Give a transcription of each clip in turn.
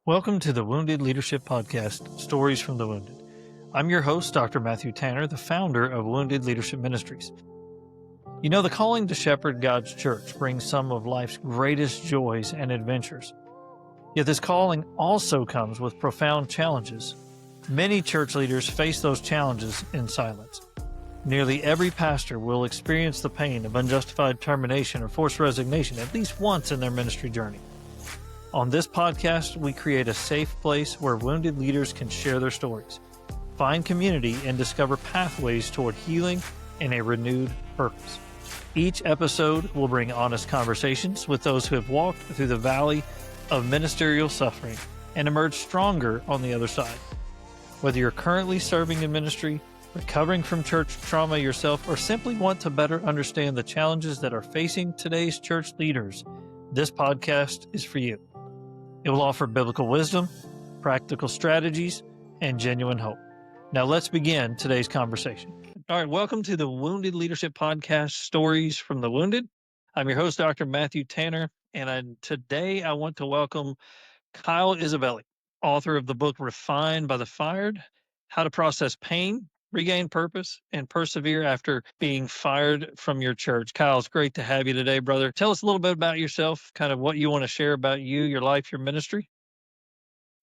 Welcome to the Wounded Leadership Podcast, Stories from the Wounded. I'm your host, Dr. Matthew Tanner, the founder of Wounded Leadership Ministries. You know, the calling to shepherd God's church brings some of life's greatest joys and adventures. Yet this calling also comes with profound challenges. Many church leaders face those challenges in silence. Nearly every pastor will experience the pain of unjustified termination or forced resignation at least once in their ministry journey. On this podcast, we create a safe place where wounded leaders can share their stories, find community, and discover pathways toward healing and a renewed purpose. Each episode will bring honest conversations with those who have walked through the valley of ministerial suffering and emerged stronger on the other side. Whether you're currently serving in ministry, recovering from church trauma yourself, or simply want to better understand the challenges that are facing today's church leaders, this podcast is for you. It will offer biblical wisdom, practical strategies, and genuine hope. Now let's begin today's conversation. All right, welcome to the Wounded Leadership Podcast, Stories from the Wounded. I'm your host, Dr. Matthew Tanner, and today I want to welcome Kyle Isabelli, author of the book Refined by the Fired: How to Process Pain, Regain Purpose, and Persevere After Being Fired from Your Church. Kyle, it's great to have you today, brother. Tell us a little bit about yourself, kind of what you want to share about you, your life, your ministry.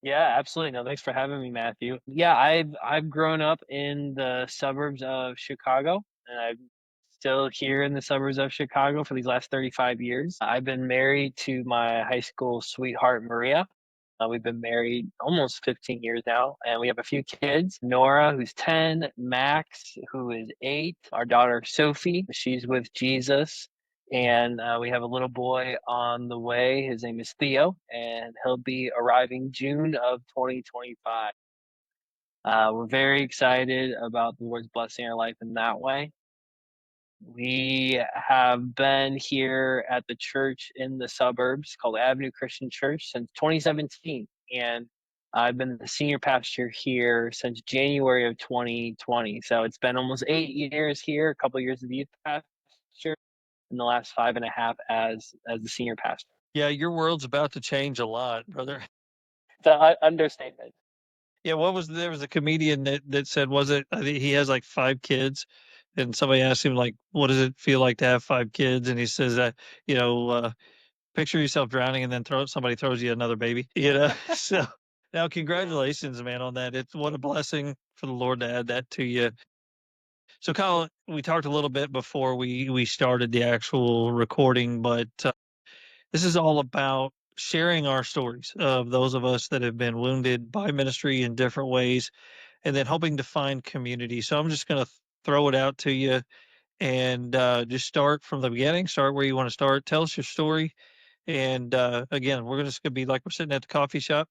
Yeah, absolutely. No, thanks for having me, Matthew. Yeah, I've grown up in the suburbs of Chicago, and I'm still here in the suburbs of Chicago for these last 35 years. I've been married to my high school sweetheart, Maria. We've been married almost 15 years now, and we have a few kids. Nora, who's 10, Max, who is 8, our daughter, Sophie, she's with Jesus, and we have a little boy on the way. His name is Theo, and he'll be arriving June of 2025. We're very excited about the Lord's blessing our life in that way. We have been here at the church in the suburbs called Avenue Christian Church since 2017, and I've been the senior pastor here since January of 2020. So it's been almost 8 years here, a couple of years as the youth pastor, and the last 5.5 as the senior pastor. Yeah, your world's about to change a lot, brother. It's an understatement. Yeah, there was a comedian that said, I think he has like 5 kids, and somebody asked him, like, what does it feel like to have 5 kids? And he says that, you know, picture yourself drowning and then somebody throws you another baby, you know? So now congratulations, man, on that. It's what a blessing for the Lord to add that to you. So Kyle, we talked a little bit before we started the actual recording, but this is all about sharing our stories of those of us that have been wounded by ministry in different ways, and then hoping to find community. So I'm just going to throw it out to you and just start from the beginning, start where you want to start. Tell us your story. And again, we're just going to be like we're sitting at the coffee shop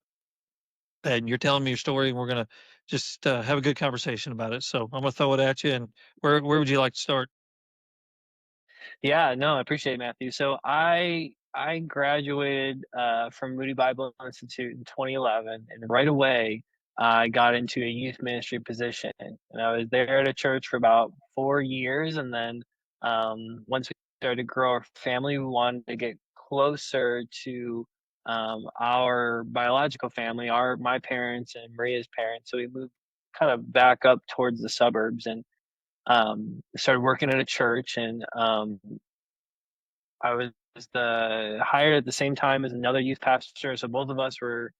and you're telling me your story, and we're going to just have a good conversation about it. So I'm going to throw it at you. And where would you like to start? Yeah, no, I appreciate it, Matthew. So I graduated from Moody Bible Institute in 2011, and right away I got into a youth ministry position, and I was there at a church for about 4 years, and then once we started to grow our family, we wanted to get closer to our biological family, my parents and Maria's parents. So we moved kind of back up towards the suburbs and started working at a church, and I was hired at the same time as another youth pastor, so both of us were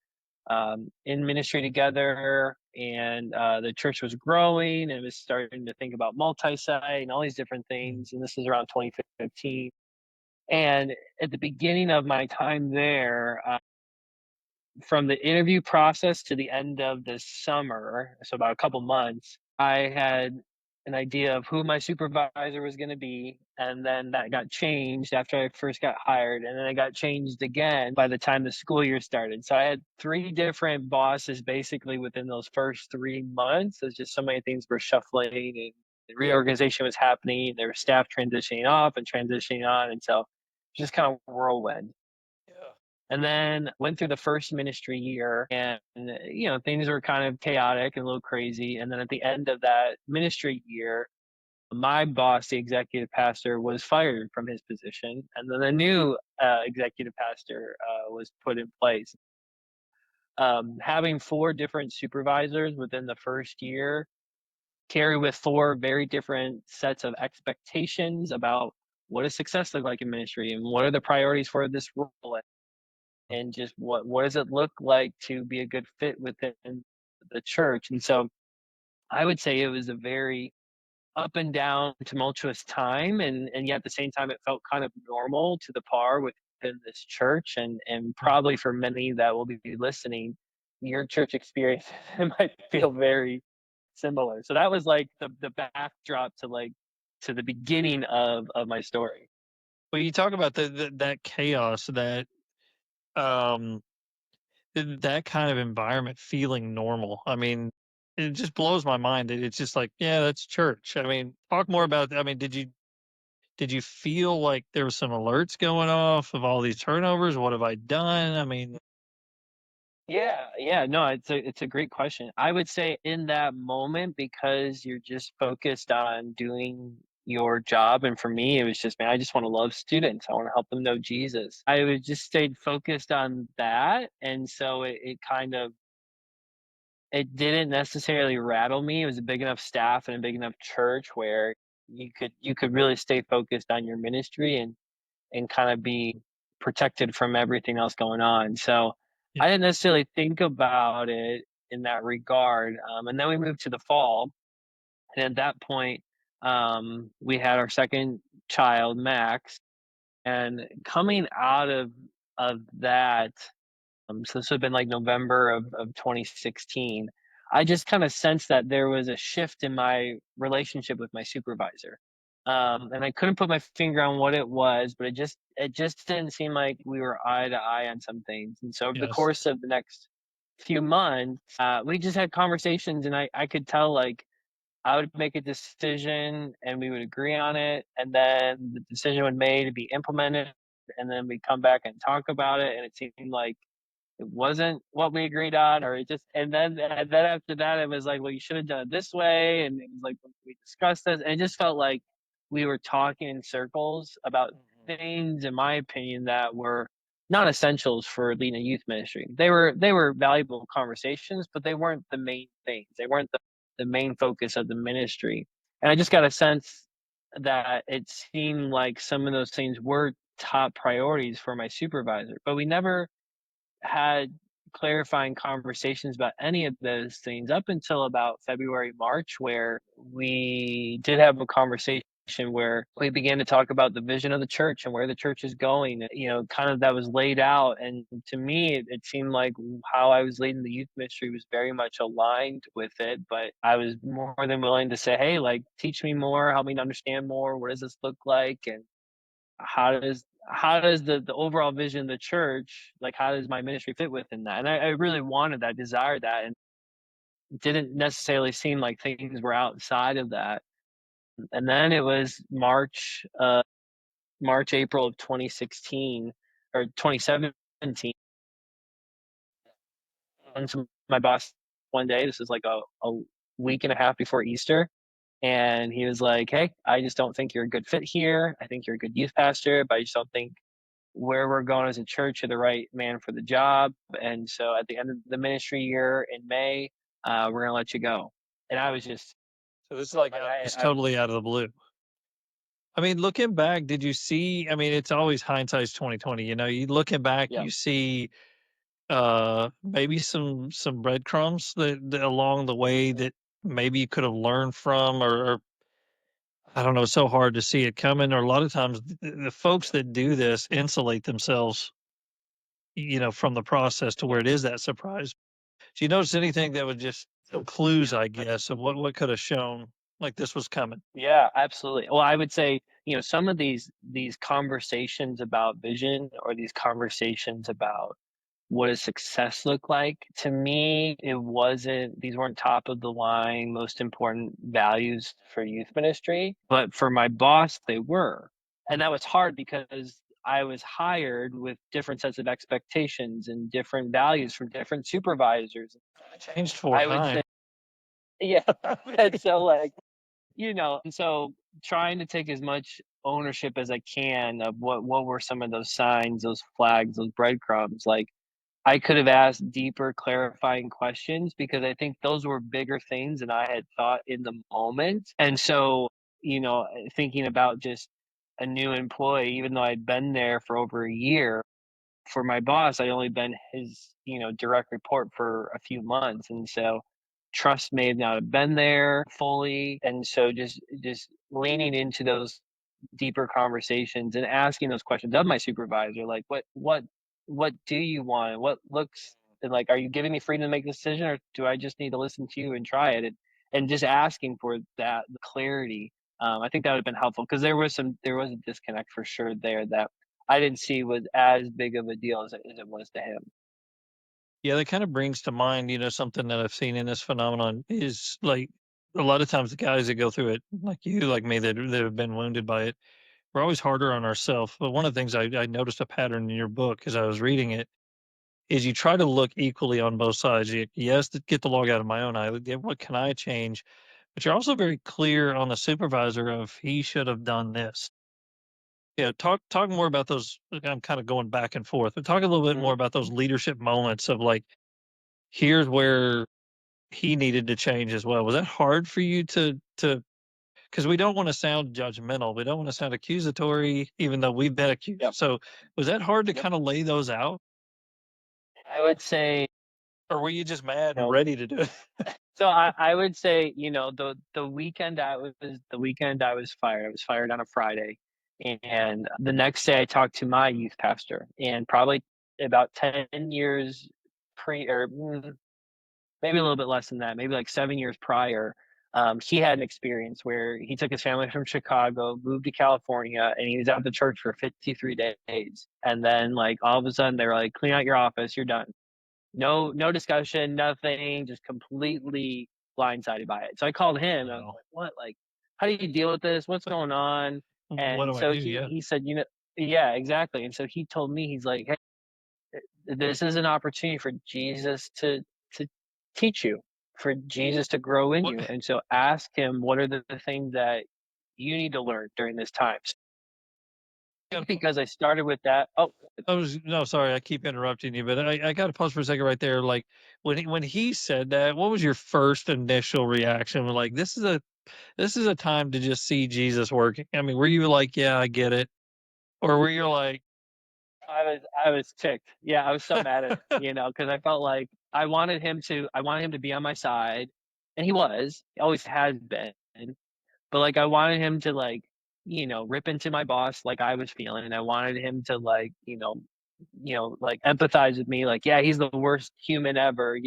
in ministry together, and the church was growing and was starting to think about multi-site and all these different things, and this is around 2015. And at the beginning of my time there, from the interview process to the end of the summer, so about a couple months, I had an idea of who my supervisor was going to be. And then that got changed after I first got hired. And then it got changed again by the time the school year started. So I had 3 different bosses basically within those first 3 months. It's just so many things were shuffling and the reorganization was happening. There were staff transitioning off and transitioning on. And so just kind of whirlwind. Yeah. And then went through the first ministry year, and things were kind of chaotic and a little crazy. And then at the end of that ministry year, my boss, the executive pastor, was fired from his position, and then a new executive pastor was put in place. Having 4 different supervisors within the first year carry with 4 very different sets of expectations about what does success look like in ministry and what are the priorities for this role, and just what does it look like to be a good fit within the church. And so I would say it was a very up and down tumultuous time, and yet at the same time it felt kind of normal to the par within this church, and Yeah. probably for many that will be listening, your church experience it might feel very similar. So that was like the backdrop to to the beginning of my story. Well, you talk about that chaos, um, that kind of environment feeling normal. I mean, it just blows my mind that it's just like, yeah, that's church. I mean, talk more about. I mean, did you feel like there was some alerts going off of all these turnovers? What have I done? I mean, Yeah, yeah, no, it's a great question. I would say in that moment, because you're just focused on doing your job, and for me, it was just, man, I just want to love students. I want to help them know Jesus. I would just stayed focused on that, and so it kind of it didn't necessarily rattle me. It was a big enough staff and a big enough church where you could really stay focused on your ministry and kind of be protected from everything else going on. So yeah, I didn't necessarily think about it in that regard. And then we moved to the fall, and at that point, we had our second child, Max, and coming out of that, so this would have been like November of 2016. I just kind of sensed that there was a shift in my relationship with my supervisor. And I couldn't put my finger on what it was, but it just didn't seem like we were eye to eye on some things. And so over the yes, course of the next few months, we just had conversations, and I could tell like I would make a decision and we would agree on it, and then the decision would made to be implemented, and then we'd come back and talk about it, and it seemed like it wasn't what we agreed on, or it just and then after that it was like, well, you should have done it this way, and it was like we discussed this, and it just felt like we were talking in circles about things, in my opinion, that were not essentials for leading a youth ministry. They were valuable conversations, but they weren't the main things. They weren't the main focus of the ministry. And I just got a sense that it seemed like some of those things were top priorities for my supervisor, but we never had clarifying conversations about any of those things up until about February, March, where we did have a conversation where we began to talk about the vision of the church and where the church is going. Kind of that was laid out. And to me, it seemed like how I was leading the youth ministry was very much aligned with it. But I was more than willing to say, hey, like, teach me more, help me to understand more. What does this look like? And how does the overall vision of the church, like, how does my ministry fit within that? And I really wanted that, desired that, and it didn't necessarily seem like things were outside of that. And then it was March, April of 2016 or 2017. And to my boss one day, this is like a week and a half before Easter, and he was like, "Hey, I just don't think you're a good fit here. I think you're a good youth pastor, but I just don't think where we're going as a church, you're the right man for the job. And so at the end of the ministry year in May, we're gonna let you go." And I was just so this is like like, just totally out of the blue. I mean, looking back, did you see? I mean, it's always hindsight's 2020. You looking back, yeah, you see maybe some breadcrumbs that along the way that maybe you could have learned from, or I don't know, it's so hard to see it coming. Or a lot of times, the folks that do this insulate themselves, from the process to where it is that surprise. Do you notice anything that would just clues, I guess, of what could have shown like this was coming? yeah, absolutely. Well, I would say, some of these conversations about vision, or these conversations about what does success look like? To me, these weren't top of the line, most important values for youth ministry, but for my boss, they were. And that was hard because I was hired with different sets of expectations and different values from different supervisors. Changed four I would say, times. yeah. And so, like, and so trying to take as much ownership as I can of what were some of those signs, those flags, those breadcrumbs. Like, I could have asked deeper clarifying questions because I think those were bigger things than I had thought in the moment. And so, thinking about just a new employee, even though I'd been there for over a year, for my boss, I'd only been his, direct report for a few months. And so trust may have not have been there fully. And so just leaning into those deeper conversations and asking those questions of my supervisor, like, what do you want? What looks and like, are you giving me freedom to make a decision, or do I just need to listen to you and try it? And just asking for that clarity. I think that would have been helpful because there was a disconnect for sure there that I didn't see was as big of a deal as it was to him. Yeah, that kind of brings to mind, something that I've seen in this phenomenon is like a lot of times the guys that go through it, like you, like me, that have been wounded by it, we're always harder on ourselves. But one of the things I noticed a pattern in your book as I was reading it is you try to look equally on both sides. Yes, to get the log out of my own eye. Like, yeah, what can I change? But you're also very clear on the supervisor of he should have done this. Yeah, talk more about those. I'm kind of going back and forth, but talk a little bit more Mhm. about those leadership moments of like, here's where he needed to change as well. Was that hard for you to because we don't wanna sound judgmental, we don't wanna sound accusatory, even though we've been accused. Yep. So, was that hard to Yep. kinda lay those out, I would say, or were you just mad and no. ready to do it? So I would say, the weekend I was fired. I was fired on a Friday, and the next day I talked to my youth pastor, and probably about 10 years maybe a little bit less than that, maybe like 7 years prior, he had an experience where he took his family from Chicago, moved to California, and he was at the church for 53 days. And then, like, all of a sudden, they were like, "Clean out your office. You're done." No discussion, nothing, just completely blindsided by it. So I called him, and I was Wow. like, "What? Like, how do you deal with this? What's going on?" What And do I so do? he Yeah. he said, yeah, exactly. And so he told me, he's like, "Hey, this is an opportunity for Jesus to teach you, for Jesus to grow in What you. And so ask him, what are the things that you need to learn during this time?" So I think because I started with that. Oh, I was no, sorry, I keep interrupting you, but I gotta pause for a second right there, like, when he said that, what was your first initial reaction? Like, this is a time to just see Jesus working. I mean, were you like, "Yeah, I get it," or were you like I was ticked. Yeah, I was so mad at him, because I felt like I wanted him to be on my side, and he always has been. But, like, I wanted him to, like, rip into my boss like I was feeling, and I wanted him to, like, like, empathize with me, like, "Yeah, he's the worst human ever,"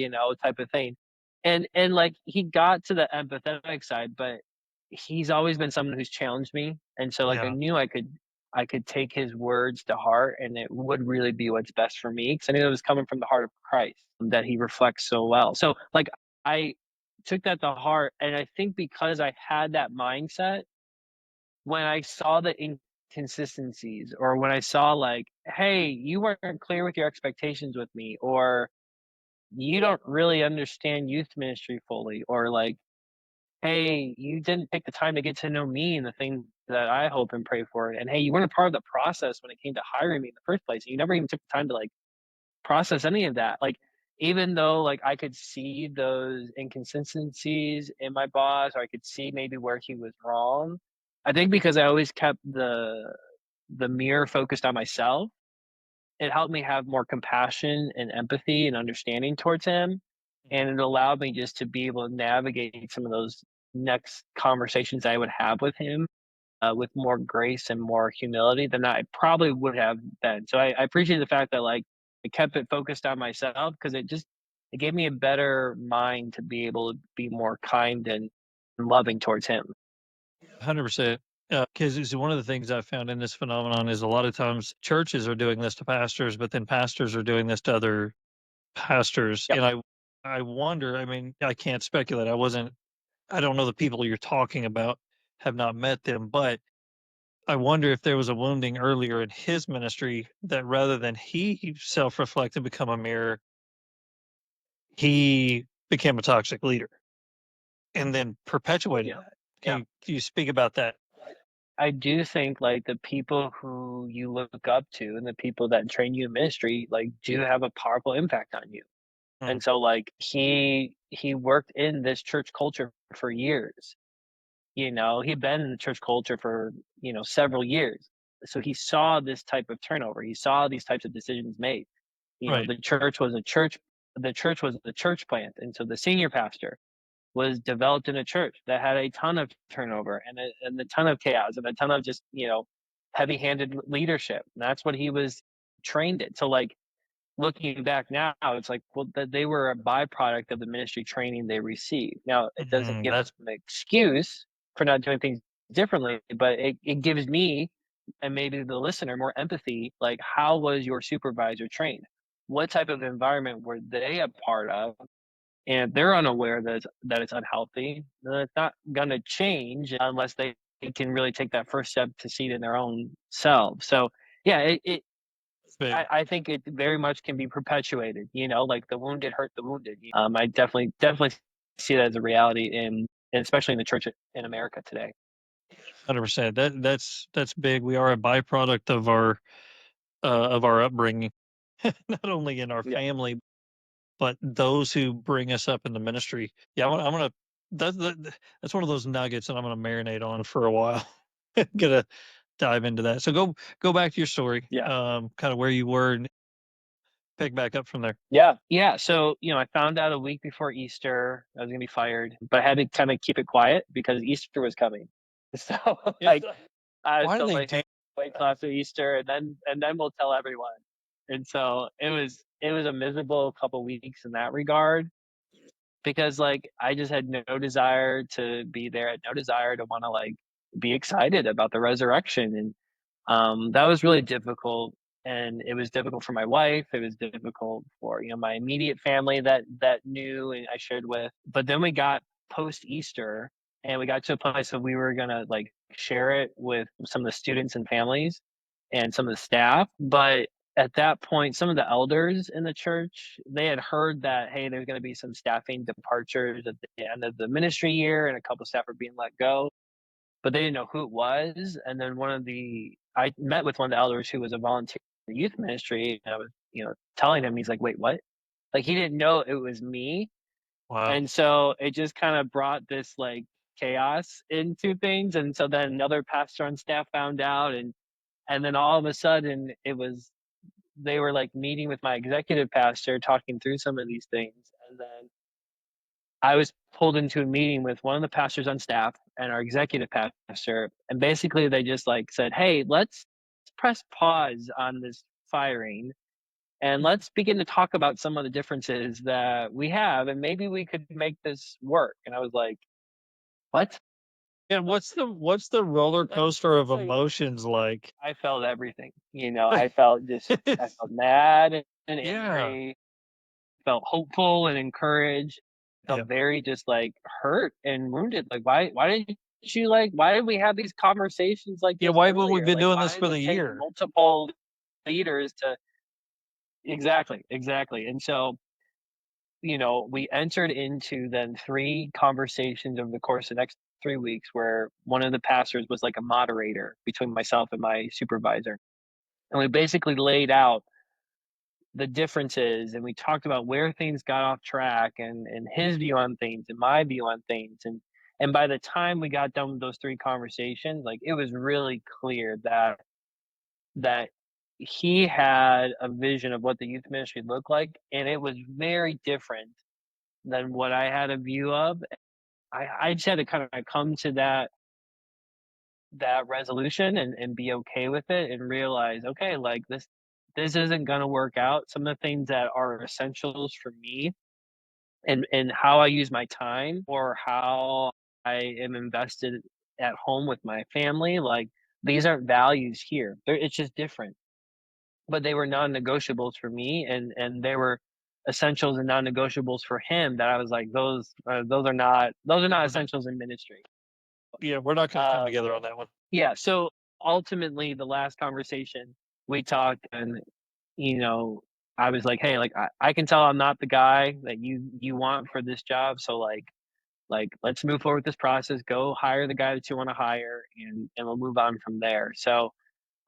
type of thing. And, like, he got to the empathetic side, but he's always been someone who's challenged me, and so, like, I Yeah. knew I could take his words to heart, and it would really be what's best for me, because I knew it was coming from the heart of Christ that he reflects so well. So, like, I took that to heart, and I think because I had that mindset, when I saw the inconsistencies, or when I saw, like, "Hey, you weren't clear with your expectations with me," or "You don't really understand youth ministry fully," or, like, "Hey, you didn't take the time to get to know me and the things that I hope and pray for," and, "Hey, you weren't a part of the process when it came to hiring me in the first place, and you never even took the time to, like, process any of that." Like, even though, like, I could see those inconsistencies in my boss, or I could see maybe where he was wrong, I think because I always kept the mirror focused on myself, it helped me have more compassion and empathy and understanding towards him, and it allowed me just to be able to navigate some of those next conversations I would have with him, with more grace and more humility than I probably would have been. So I appreciate the fact that, like, I kept it focused on myself, because it gave me a better mind to be able to be more kind and loving towards him. 100%. Because it's one of the things I've found in this phenomenon is a lot of times churches are doing this to pastors, but then pastors are doing this to other pastors. Yep. And I wonder, I mean, I can't speculate. I don't know the people you're talking about, have not met them, but I wonder if there was a wounding earlier in his ministry that rather than he self reflect and become a mirror, he became a toxic leader and then perpetuated Yeah. that. Yeah. Can you speak about that? I do think like the people who you look up to and the people that train you in ministry like do have a powerful impact on you. Mm, And so like he worked in this church culture for years. He'd been in the church culture for, several years. So he saw this type of turnover. He saw these types of decisions made. right. The church was a church plant. And so the senior pastor was developed in a church that had a ton of turnover and a ton of chaos and a ton of just, heavy-handed leadership. And that's what he was trained in. So like looking back now, it's like, well, that they were a byproduct of the ministry training they received. Now, it doesn't give That's them an excuse for not doing things differently, but it gives me and maybe the listener more empathy. Like, how was your supervisor trained? What type of environment were they a part of? And they're unaware that it's unhealthy. Then it's not going to change unless they can really take that first step to see it in their own selves. So, yeah, big. I think it very much can be perpetuated, like the wounded hurt the wounded. I definitely see that as a reality and especially in the church in America today. 100%. That's big. We are a byproduct of our upbringing, not only in our Yeah. family, but those who bring us up in the ministry. Yeah, I'm gonna that's one of those nuggets that I'm gonna marinate on for a while. Gonna dive into that. So go back to your story, Yeah. kind of where you were and pick back up from there. Yeah. Yeah. So, I found out a week before Easter I was gonna be fired, but I had to kind of keep it quiet because Easter was coming. So Yeah. like I was Why do still they like, do hey, wait till that? after Easter and then we'll tell everyone. And so it was a miserable couple weeks in that regard. Because like I just had no desire to be there, I had no desire to want to like be excited about the resurrection. And that was really difficult. And it was difficult for my wife. It was difficult for, my immediate family that knew and I shared with. But then we got post Easter and we got to a place where we were gonna like share it with some of the students and families and some of the staff. But at that point, some of the elders in the church, they had heard that, hey, there's going to be some staffing departures at the end of the ministry year, and a couple staff are being let go, but they didn't know who it was. And then I met with one of the elders who was a volunteer in the youth ministry, and I was, telling him, he's like, wait, what? Like he didn't know it was me. Wow. And so it just kind of brought this like chaos into things. And so then another pastor on staff found out, and then all of a sudden they were like meeting with my executive pastor talking through some of these things. And then I was pulled into a meeting with one of the pastors on staff and our executive pastor. And basically they just like said, hey, let's press pause on this firing and let's begin to talk about some of the differences that we have and maybe we could make this work. And I was like, what? Yeah, what's the roller Like, coaster of like, emotions like? I felt everything. I felt mad and Yeah. angry, felt hopeful and encouraged, Yeah. felt very just like hurt and wounded. Like why did we have these conversations like Yeah, this why haven't we earlier? been Like doing this why for did the it take year? multiple leaders to exactly. And so, we entered into then three conversations over the course of the next 3 weeks where one of the pastors was like a moderator between myself and my supervisor. And we basically laid out the differences and we talked about where things got off track and his view on things and my view on things. And by the time we got done with those three conversations, like it was really clear that he had a vision of what the youth ministry looked like and it was very different than what I had a view of. I just had to kind of come to that resolution and be okay with it and realize, okay, like this isn't gonna work out. Some of the things that are essentials for me and how I use my time or how I am invested at home with my family, like these aren't values here. It's just different. But they were non-negotiables for me and they were essentials and non-negotiables for him that I was like, those are not We're not essentials in ministry. yeah, we're not gonna come Um, together on that one. yeah, so ultimately the last conversation we talked and you know, I was like, "Hey, like I can tell I'm not the guy that you want for this job, so like Like, let's move forward with this process. Go hire the guy that you want to hire, and we'll move on from there. So,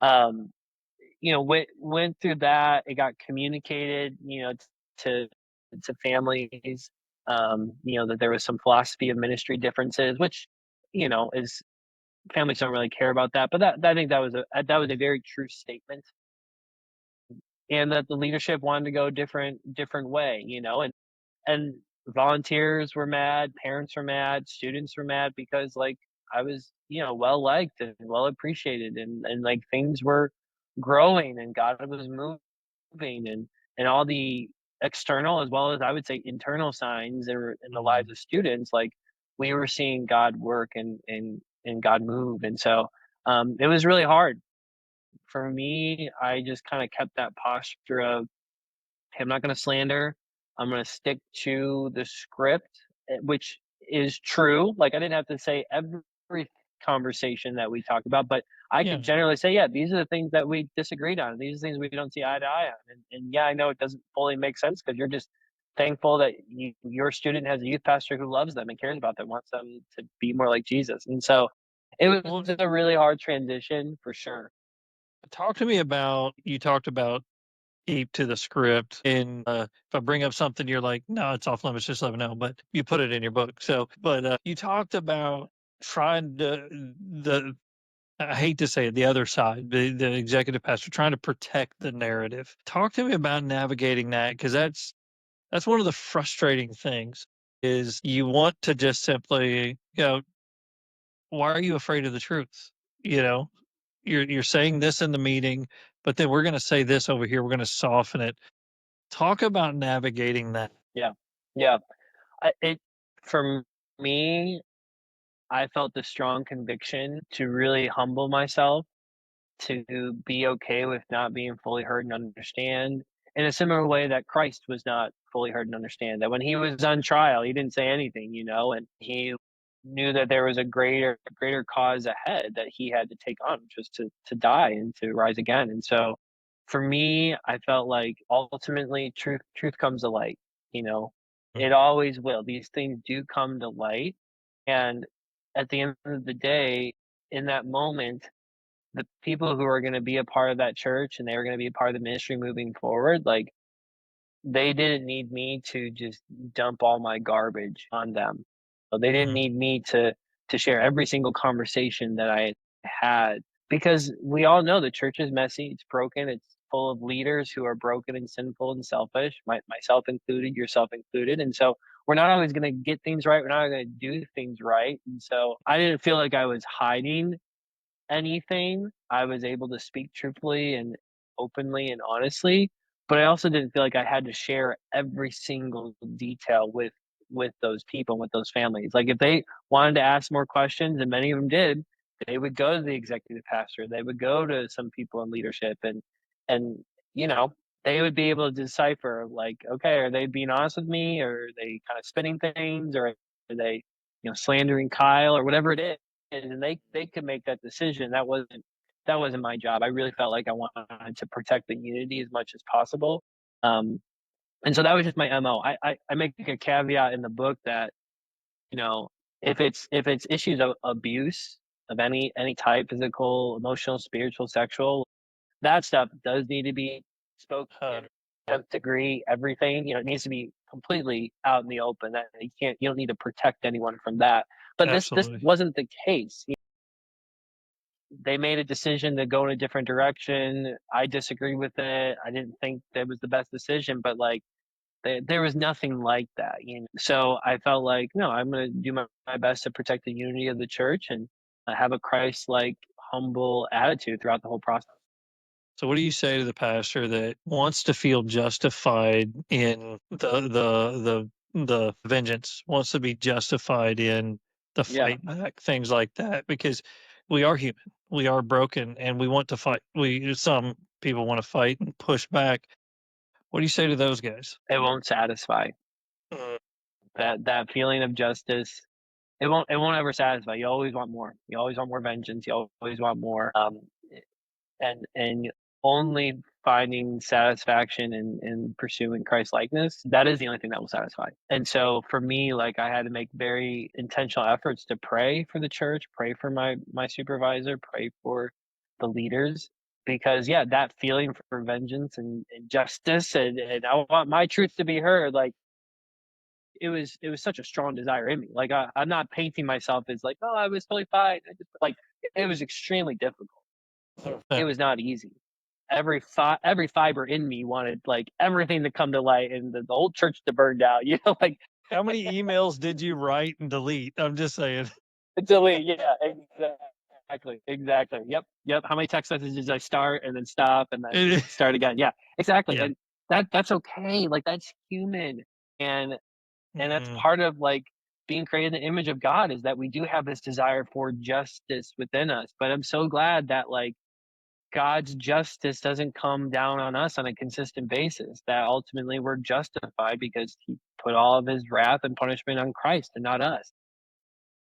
um, went through that. It got communicated, to to families, that there was some philosophy of ministry differences, which, is families don't really care about that. But I think that was a very true statement, and that the leadership wanted to go different way, and volunteers were mad, parents were mad, students were mad because, like, I was, well liked and well appreciated, and like things were growing and God was moving, and all the external as well as I would say internal signs that were in the lives Mm. of students, like we were seeing God work and God move. And so it was really hard for me. I just kind of kept that posture of, "Hey, I'm not gonna slander. I'm gonna stick to the script," which is true. Like, I didn't have to say every conversation that we talked about, but I could Yeah. generally say, "Yeah, these are the things that we disagreed on. These are the things we don't see eye to eye on." And yeah, I know it doesn't fully make sense because 'cause you're just thankful that your student has a youth pastor who loves them and cares about them, wants them to be more like Jesus. And so it Well, was a really hard transition for sure. talk to me about you talked about keep to the script. And if I bring up something, you're like, no, it's off limits, just let me know. But you put it in your book. So, but you talked about trying to the I hate to say it, the other side, the executive pastor trying to protect the narrative. Talk to me about navigating that because that's one of the frustrating things is you want to just simply go, why are you afraid of the truth? You know, you're saying this in the meeting, but then we're going to say this over here. We're going to soften it. Talk about navigating that. Yeah. Yeah. For me, I felt the strong conviction to really humble myself, to be okay with not being fully heard and understand in a similar way that Christ was not fully heard and understand. That when he was on trial, he didn't say anything, and he knew that there was a greater cause ahead that he had to take on, which was to die and to rise again. And so for me, I felt like ultimately truth comes to light, you know. It Mhm. always will. These things do come to light. And at the end of the day, in that moment, the people who are gonna be a part of that church and they were gonna be a part of the ministry moving forward, like, they didn't need me to just dump all my garbage on them. So they didn't Mhm. need me to share every single conversation that I had because we all know the church is messy, it's broken, it's full of leaders who are broken and sinful and selfish, myself included, yourself included. And so we're not always gonna get things right, we're not gonna do things right. And so I didn't feel like I was hiding anything. I was able to speak truthfully and openly and honestly, but I also didn't feel like I had to share every single detail with those people, with those families. Like if they wanted to ask more questions, and many of them did, they would go to the executive pastor. They would go to some people in leadership, and you know they would be able to decipher like, okay, are they being honest with me, or are they kind of spinning things, or are they slandering Kyle or whatever it is, and they could make that decision. That wasn't my job. I really felt like I wanted to protect the unity as much as possible. Um, and so that was just my MO. I make a caveat in the book that, you know, if it's issues of abuse of any type, physical, emotional, spiritual, sexual, that stuff does need to be spoken. Uh, 10th degree, everything, it needs to be completely out in the open. That you don't need to protect anyone from that. But this Absolutely. wasn't the case. They made a decision to go in a different direction. I disagree with it. I didn't think that was the best decision, but like there was nothing like that. So I felt like, no, I'm going to do my best to protect the unity of the church and have a Christ-like, humble attitude throughout the whole process. So what do you say to the pastor that wants to feel justified in the vengeance, wants to be justified in the Yeah, fight back, things like that? Because we are human, we are broken, and we want to fight. We some people want to fight and push back. What do you say to those guys? it won't satisfy Mm. that feeling of justice. It won't ever satisfy. You always want more. You always want more vengeance. You always want more. And only finding satisfaction in pursuing Christ likeness, that is the only thing that will satisfy. And so for me, like I had to make very intentional efforts to pray for the church, pray for my supervisor, pray for the leaders. Because yeah, that feeling for vengeance and justice and I want my truth to be heard, like it was such a strong desire in me. Like I'm not painting myself as like, oh, I was totally fine. I just like it was extremely difficult. Yeah. It was not easy. Every fiber in me wanted like everything to come to light and the whole church to burn down. You know, like How many emails did you write and delete? I'm just saying. delete. Yeah, exactly. Yep. How many text messages I start and then stop and then start again? Yeah, exactly. Yeah. And that's okay. Like that's human. And and that's Mhm. part of like being created in the image of God is that we do have this desire for justice within us. But I'm so glad that like God's justice doesn't come down on us on a consistent basis, that ultimately we're justified because he put all of his wrath and punishment on Christ and not us.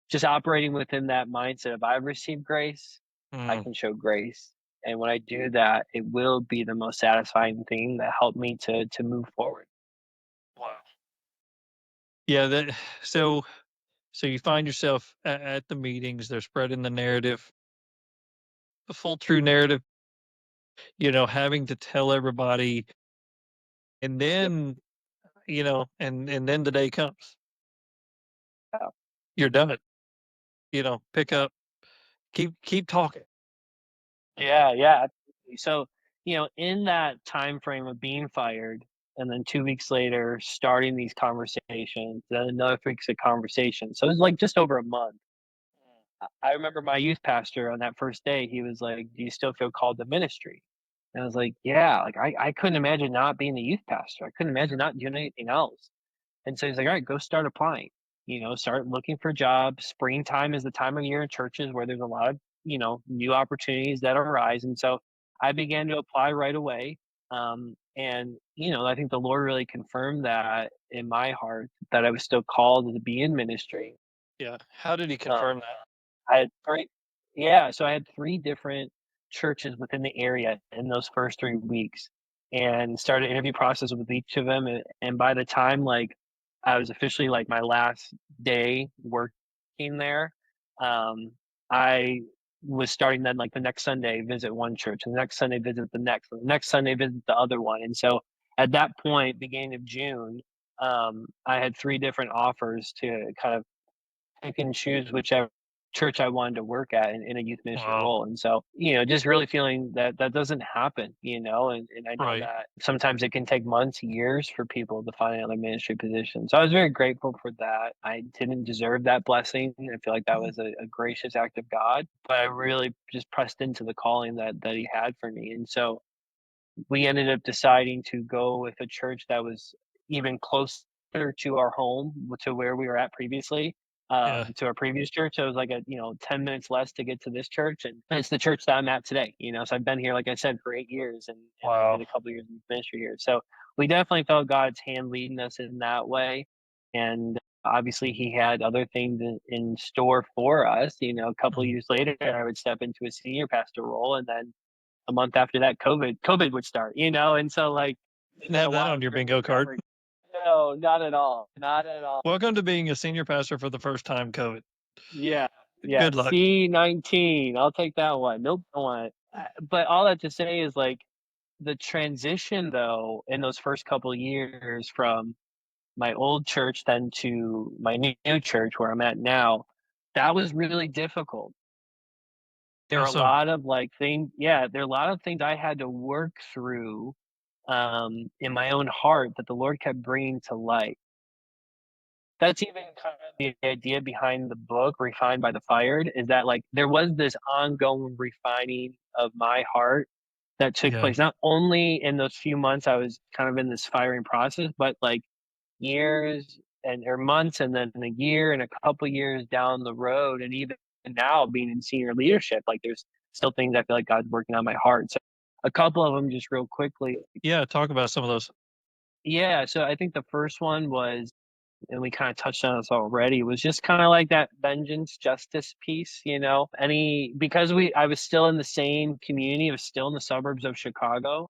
Just operating within that mindset of I've received grace, I Mhm. can show grace. And when I do that, it will be the most satisfying thing that helped me to move forward. Wow. Yeah, that so you find yourself at the meetings, they're spreading the narrative, the full true narrative, having to tell everybody, and Yep. then, and then the day comes. Yeah. You're done. Pick up, keep talking. Yeah, absolutely. So, in that time frame of being fired and then 2 weeks later starting these conversations, then another 3 weeks of conversation. So it was like just over a month. I remember my youth pastor on that first day, he was like, "Do you still feel called to ministry?" And I was like, "Yeah." Like I couldn't imagine not being a youth pastor. I couldn't imagine not doing anything else. And so he's like, "All right, go start applying. Start looking for jobs. Springtime is the time of year in churches where there's a lot of, new opportunities that arise." And so I began to apply right away. And, I think the Lord really confirmed that in my heart that I was still called to be in ministry. Yeah. How did he Um, confirm that? I had 3 yeah, so I had 3 different churches within the area in those first 3 weeks, and started interview process with each of them, and by the time, like, I was officially, like, my last day working there, um, I was starting then, like, the next Sunday, visit one church, and the next Sunday, visit the next Sunday, visit the other one, and so, at that point, beginning of June, I had 3 different offers to kind of pick and choose whichever church I wanted to work at in a youth ministry Wow. role. And so, just really feeling that that doesn't happen, and I know Right. that sometimes it can take months, years for people to find another ministry position. So I was very grateful for that. I didn't deserve that blessing. I feel like that Mhm. was a gracious act of God, but I really just pressed into the calling that he had for me. And so we ended up deciding to go with a church that was even closer to our home, to where we were at previously, Yeah. to our previous church. So it was like 10 minutes less to get to this church. And it's the church that I'm at today. So I've been here, like I said, for 8 years and I did Wow. a couple years in ministry here. So we definitely felt God's hand leading us in that way. And obviously he had other things in store for us. A couple Mhm. years later, I would step into a senior pastor role, and then a month after that, COVID would start, and so, like, it's Didn't been a have that on wild your journey bingo card. discovering. No, not at all, not at all. Welcome to being a senior pastor for the first time, COVID. Yeah, yeah, Good luck. C-19, I'll take that one. Nope, don't want it. But all that to say is, like, the transition, though, in those first couple years from my old church then to my new church where I'm at now, that was really difficult. There How are a so? lot of, like, things yeah, there are a lot of things I had to work through in my own heart that the Lord kept bringing to light. That's even kind of the idea behind the book, Refined by the Fired, is that like there was this ongoing refining of my heart that took Yeah. place not only in those few months I was kind of in this firing process, but like years and or months and then a year and a couple years down the road, and even now being in senior leadership, like there's still things I feel like God's working on my heart. So a couple of them just real quickly. Yeah, talk about some of those. Yeah, so I think the first one was and we kind of touched on this already, was just kind of like that vengeance justice piece, you know. Any because we I was still in the same community, I was still in the suburbs of Chicago.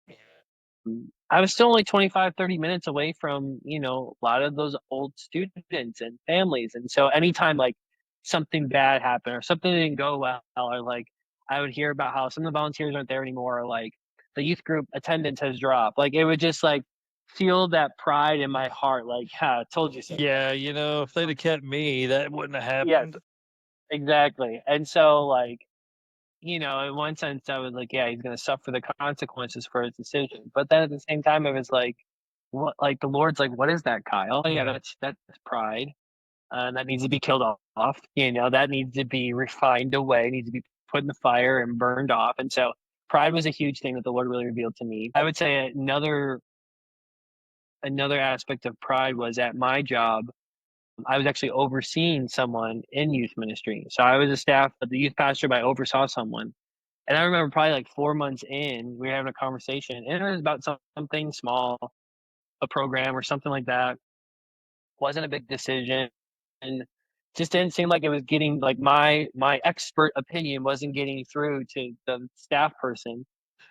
I was still only 25, 30 minutes away from, you know, a lot of those old students and families. And so anytime like something bad happened or something didn't go well, or like I would hear about how some of the volunteers aren't there anymore, or like the youth group attendance has dropped. Like it would just like feel that pride in my heart, like, yeah, I told you so. Yeah, if they'd have kept me, that wouldn't have Yes, happened. exactly. And so like, you know, in one sense I was like, yeah, he's gonna suffer the consequences for his decision. But then at the same time it was like, what, like the Lord's like, what is that, Kyle? Yeah, Yeah. that's pride. That needs to be killed off. You know, that needs to be refined away, needs to be put in the fire and burned off. And so pride was a huge thing that the Lord really revealed to me. I would say another aspect of pride was at my job. I was actually overseeing someone in youth ministry. So I was a staff, the youth pastor, but I oversaw someone. And I remember probably like 4 months in, we were having a conversation, and it was about something small, a program or something like that. Wasn't a big decision, and just didn't seem like it was getting like my expert opinion wasn't getting through to the staff person.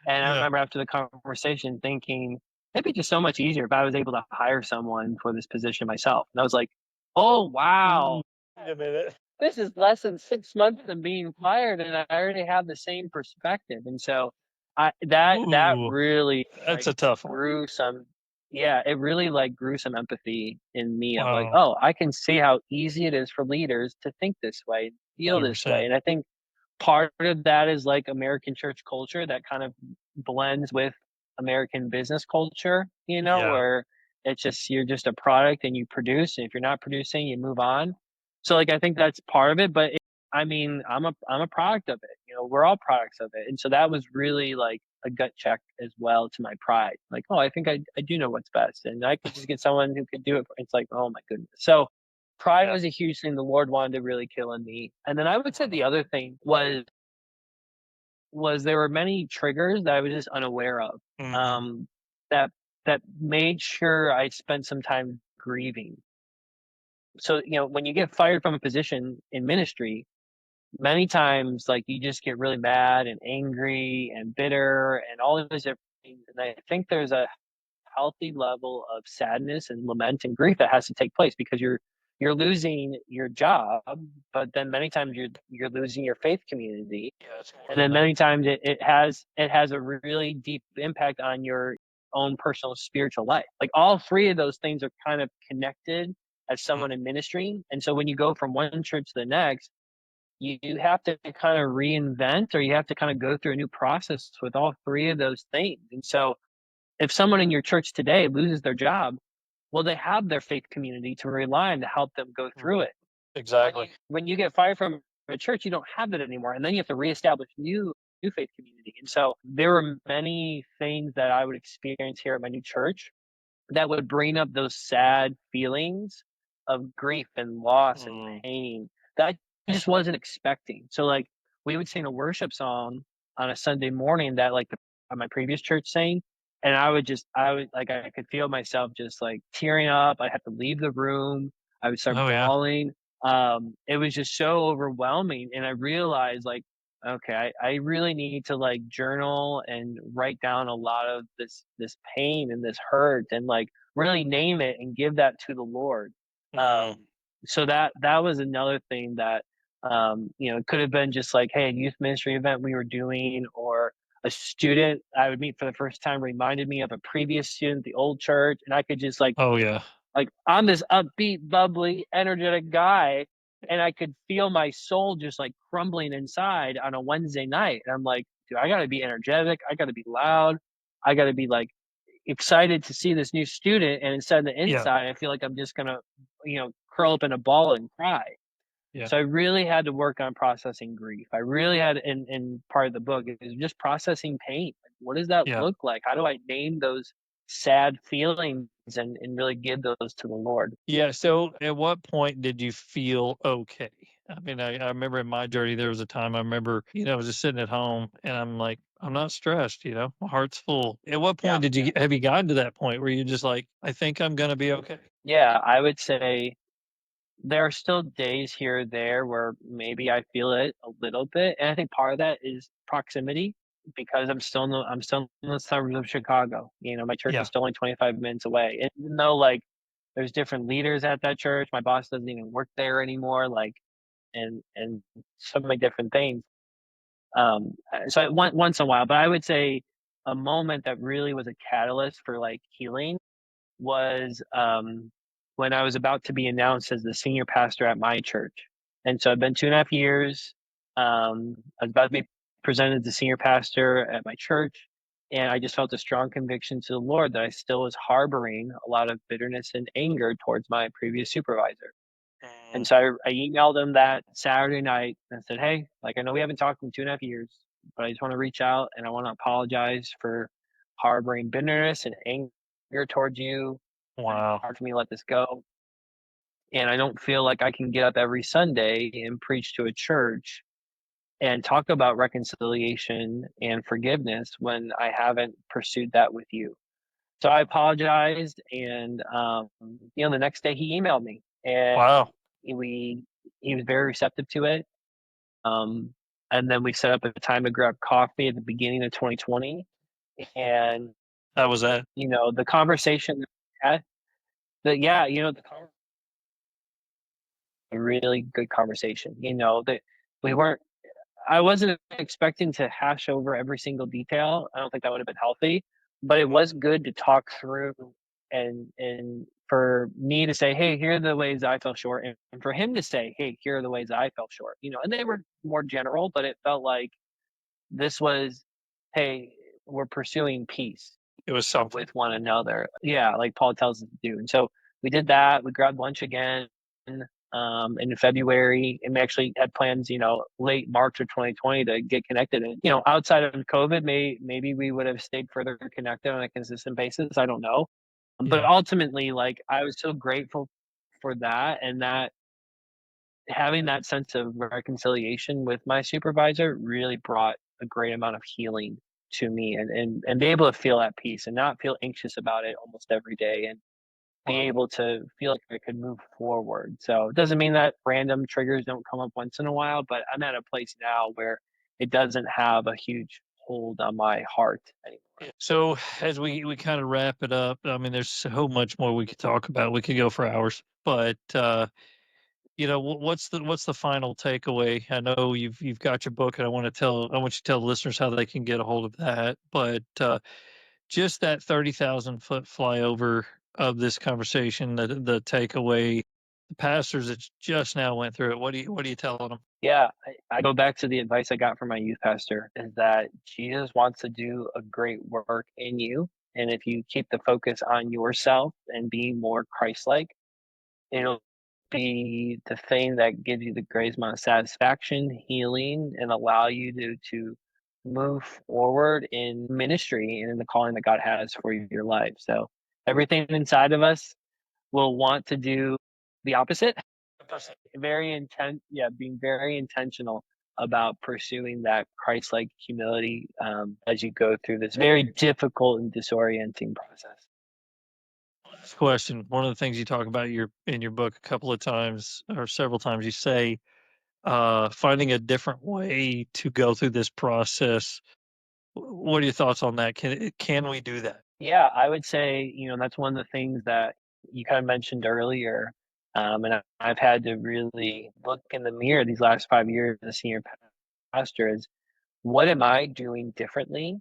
And I Yeah. remember after the conversation thinking, it'd be just so much easier if I was able to hire someone for this position myself. And I was like, oh Ooh, wow, wait a minute. this is less than 6 months of being fired, and I already have the same perspective. And so that Ooh, really that's like a tough one. grew some, yeah, it really like grew some empathy in me of like, Wow. oh, I can see how easy it is for leaders to think this way, feel this way. 100%. And I think part of that is like American church culture that kind of blends with American business culture, you know, Yeah. where it's just you're just a product and you produce, and if you're not producing, you move on. So like I think that's part of it, but I mean, I'm a product of it. You know, we're all products of it. And so that was really like a gut check as well to my pride. Like, oh, I think I do know what's best. And I could just get someone who could do it. It's like, oh my goodness. So pride Yeah. was a huge thing the Lord wanted to really kill in me. And then I would say the other thing was there were many triggers that I was just unaware of. Mhm. Um that that made sure I spent some time grieving. So, you know, when you get fired from a position in ministry, many times like you just get really mad and angry and bitter and all of those different things. And I think there's a healthy level of sadness and lament and grief that has to take place because you're losing your job, but then many times you're losing your faith community, Yeah, it's more and than then that. many times it has a really deep impact on your own personal spiritual life. Like all three of those things are kind of connected as Mm. someone in ministry. And so when you go from one church to the next, you have to kind of reinvent, or you have to kind of go through a new process with all three of those things. And so if someone in your church today loses their job, well, they have their faith community to rely on to help them go Mhm. through it. Exactly. When you get fired from a church, you don't have that anymore, and then you have to reestablish new faith community. And so there were many things that I would experience here at my new church that would bring up those sad feelings of grief and loss and Mm. pain that I just wasn't expecting. So like we would sing a worship song on a Sunday morning that like my previous church sang, and I would like I could feel myself just like tearing up. I had to leave the room. I would start Oh, yeah. bawling. It was just so overwhelming, and I realized like, okay, I really need to like journal and write down a lot of this pain and this hurt, and like really name it and give that to the Lord. Mhm. So that was another thing that you know, it could have been just like, hey, a youth ministry event we were doing, or a student I would meet for the first time reminded me of a previous student at the old church, and I could just Oh, yeah. like I'm this upbeat, bubbly, energetic guy, and I could feel my soul just like crumbling inside on a Wednesday night. And I'm like, dude, I gotta be energetic, I gotta be loud, I gotta be like excited to see this new student. And instead of the Yeah. inside, I feel like I'm just gonna, you know, curl up in a ball and cry. Yeah. So I really had to work on processing grief. I really had in part of the book is just processing pain. Like, what does that Yeah. look like? How do I name those sad feelings and really give those to the Lord? Yeah, so at what point did you feel okay? I mean, I remember in my journey, there was a time I remember, I was just sitting at home and I'm like, I'm not stressed, my heart's full. At what Yeah. point have you gotten to that point where you're just like, I think I'm gonna be okay? Yeah, I would say there are still days here or there where maybe I feel it a little bit, and I think part of that is proximity because I'm still in the suburbs of Chicago. My church is Yeah. still only 25 minutes away. And even though like there's different leaders at that church, my boss doesn't even work there anymore, like and so many different things. So once in a while, but I would say a moment that really was a catalyst for like healing was when I was about to be announced as the senior pastor at my church. And so I've been 2.5 years. I was about to be presented as the senior pastor at my church. And I just felt a strong conviction to the Lord that I still was harboring a lot of bitterness and anger towards my previous supervisor. And Mm, so I emailed him that Saturday night and said, "Hey, like I know we haven't talked in 2.5 years, but I just want to reach out and I want to apologize for harboring bitterness and anger towards you. And it's wow. hard for me to let this go. And I don't feel like I can get up every Sunday and preach to a church and talk about reconciliation and forgiveness when I haven't pursued that with you." So I apologized, and the next day he emailed me, and Wow. we he was very receptive to it. And then we set up a time to grab coffee at the beginning of 2020, and That was that. the conversation that we had, yeah, a really good conversation. That we weren't. I wasn't expecting to hash over every single detail. I don't think that would have been healthy, but it was good to talk through and for me to say, "Hey, here are the ways I fell short," and for him to say, "Hey, here are the ways I fell short." And they were more general, but it felt like this was, "Hey, we're pursuing peace It was something. with one another." Yeah, like Paul tells us to do. And so we did that. We grabbed lunch again in February, and we actually had plans, late March of 2020 to get connected. And outside of COVID, maybe we would have stayed further connected on a consistent basis. I don't know, but Yeah. ultimately, like I was so grateful for that, and that having that sense of reconciliation with my supervisor really brought a great amount of healing to me, and be able to feel at peace and not feel anxious about it almost every day, and be Wow. able to feel like I could move forward. So it doesn't mean that random triggers don't come up once in a while, but I'm at a place now where it doesn't have a huge hold on my heart anymore. Yeah. So as we kind of wrap it up, I mean, there's so much more we could talk about. We could go for hours, but what's the final takeaway? I know you've got your book, and I want you to tell the listeners how they can get a hold of that. But just that 30,000 foot flyover of this conversation, the takeaway, the pastors that just now went through it. What are you telling them? Yeah, I go back to the advice I got from my youth pastor is that Jesus wants to do a great work in you. And if you keep the focus on yourself and being more Christ like, it'll be the thing that gives you the greatest amount of satisfaction, healing, and allow you to move forward in ministry and in the calling that God has for your life. So everything inside of us will want to do the opposite. Being very intentional about pursuing that Christ-like humility as you go through this very difficult and disorienting process. Last question. One of the things you talk about in your book a couple of times or several times, you say finding a different way to go through this process. What are your thoughts on that? Can we do that? Yeah, I would say, that's one of the things that you kind of mentioned earlier. And I've had to really look in the mirror these last 5 years as a senior pastor is what am I doing differently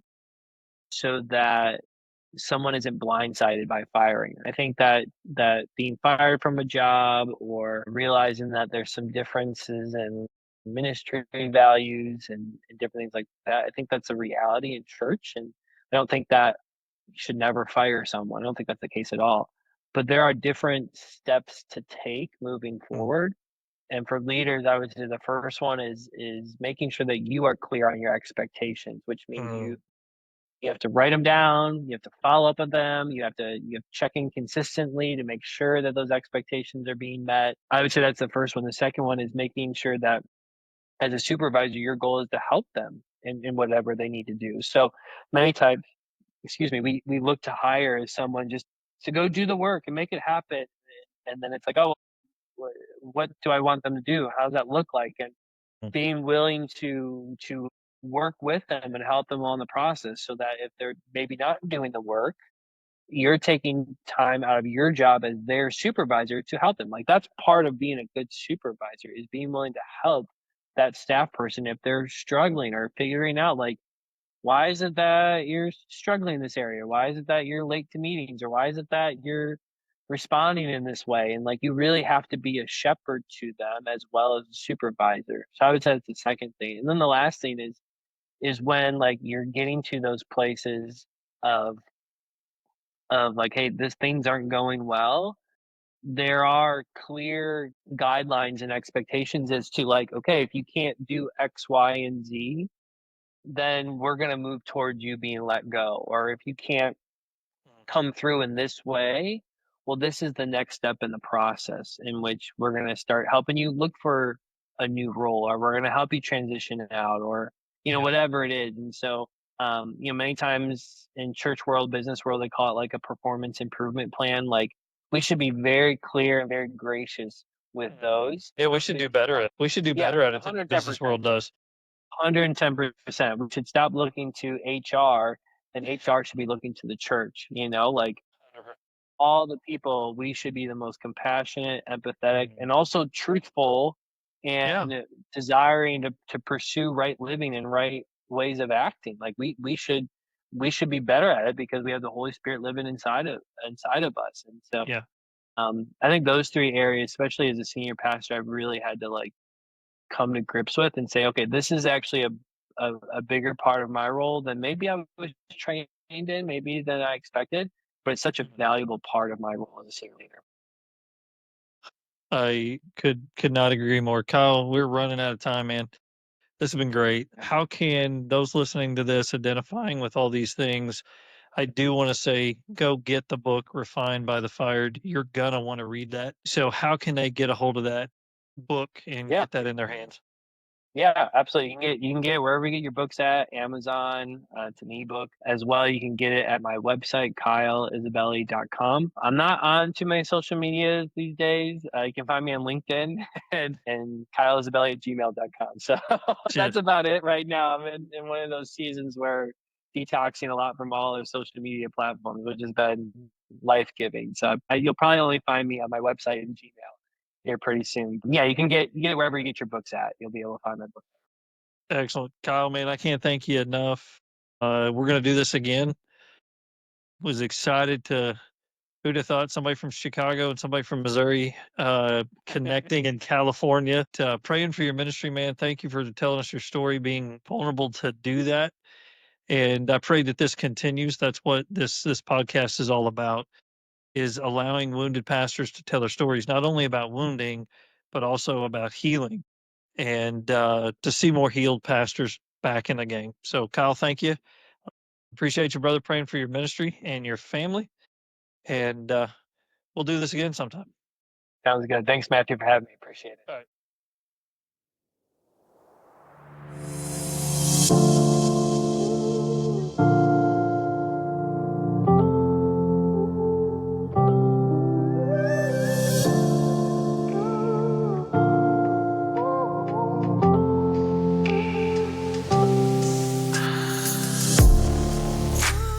so that someone isn't blindsided by firing. I think that being fired from a job or realizing that there's some differences in ministry values and different things like that, I think that's a reality in church. And I don't think that you should never fire someone. I don't think that's the case at all. But there are different steps to take moving Mm, forward. And for leaders, I would say the first one is making sure that you are clear on your expectations, which means you mm, you have to write them down, you have to follow up with them, you have to check in consistently to make sure that those expectations are being met. I would say that's the first one. The second one is making sure that as a supervisor, your goal is to help them in whatever they need to do. So many times, we look to hire someone just to go do the work and make it happen. And then it's like, oh, what do I want them to do? How does that look like? And Mm. being willing to work with them and help them along the process so that if they're maybe not doing the work, you're taking time out of your job as their supervisor to help them. Like that's part of being a good supervisor is being willing to help that staff person if they're struggling or figuring out like why is it that you're struggling in this area? Why is it that you're late to meetings? Or why is it that you're responding in this way? And like you really have to be a shepherd to them as well as a supervisor. So I would say that's the second thing. And then the last thing is when like you're getting to those places of like, hey, this things aren't going well. There are clear guidelines and expectations as to like, okay, if you can't do X, Y, and Z, then we're going to move towards you being let go. Or if you can't come through in this way, well, this is the next step in the process in which we're going to start helping you look for a new role, or we're going to help you transition out, or, Yeah. whatever it is. And so, many times in church world, business world, they call it like a performance improvement plan. Like we should be very clear and very gracious with those. Yeah, we should do better at Yeah, it than the business world does. 110%. We should stop looking to HR, and HR should be looking to the church, like all the people, we should be the most compassionate, empathetic, and also truthful Yeah. and desiring to pursue right living and right ways of acting. Like we should be better at it because we have the Holy Spirit living inside of us. And so Yeah. I think those three areas, especially as a senior pastor, I've really had to like come to grips with and say, okay, this is actually a bigger part of my role than maybe I was trained in, maybe than I expected, but it's such a valuable part of my role as a senior leader. I could not agree more. Kyle, we're running out of time, man. This has been great. How can those listening to this identifying with all these things? I do want to say go get the book Refined by the Fired. You're gonna want to read that. So how can they get a hold of that book and Yeah. get that in their hands? Yeah, absolutely. You can get it wherever you get your books at, Amazon, it's an ebook as well. You can get it at my website, kyleisabelli.com. I'm not on too many social medias these days. You can find me on LinkedIn and kyleisabelli@gmail.com. So Shit. that's about it right now. I'm in one of those seasons where detoxing a lot from all of social media platforms, which has been life giving. So you'll probably only find me on my website and Gmail here pretty soon. Yeah, you can get it wherever you get your books at. You'll be able to find my book. Excellent. Kyle, man, I can't thank you enough. We're gonna do this again. Was excited to who'd have thought somebody from Chicago and somebody from Missouri connecting in California to praying for your ministry, man. Thank you for telling us your story, being vulnerable to do that. And I pray that this continues. That's what this podcast is all about, is allowing wounded pastors to tell their stories, not only about wounding, but also about healing, and to see more healed pastors back in the game. So, Kyle, thank you. Appreciate your brother, praying for your ministry and your family. And we'll do this again sometime. Sounds good. Thanks, Matthew, for having me. Appreciate it. All right.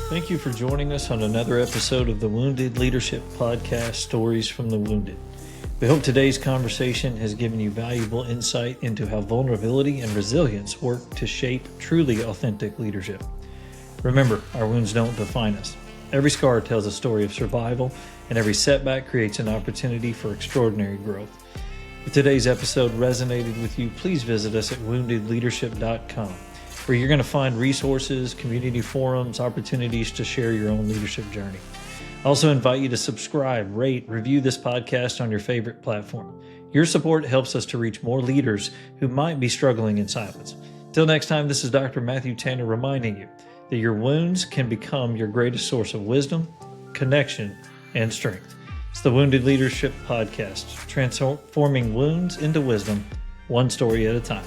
Thank you for joining us on another episode of the Wounded Leadership Podcast, Stories from the Wounded. We hope today's conversation has given you valuable insight into how vulnerability and resilience work to shape truly authentic leadership. Remember, our wounds don't define us. Every scar tells a story of survival, and every setback creates an opportunity for extraordinary growth. If today's episode resonated with you, please visit us at woundedleadership.com, where you're going to find resources, community forums, opportunities to share your own leadership journey. I also invite you to subscribe, rate, review this podcast on your favorite platform. Your support helps us to reach more leaders who might be struggling in silence. Till next time, this is Dr. Matthew Tanner reminding you that your wounds can become your greatest source of wisdom, connection, and strength. It's the Wounded Leadership Podcast, transforming wounds into wisdom, one story at a time.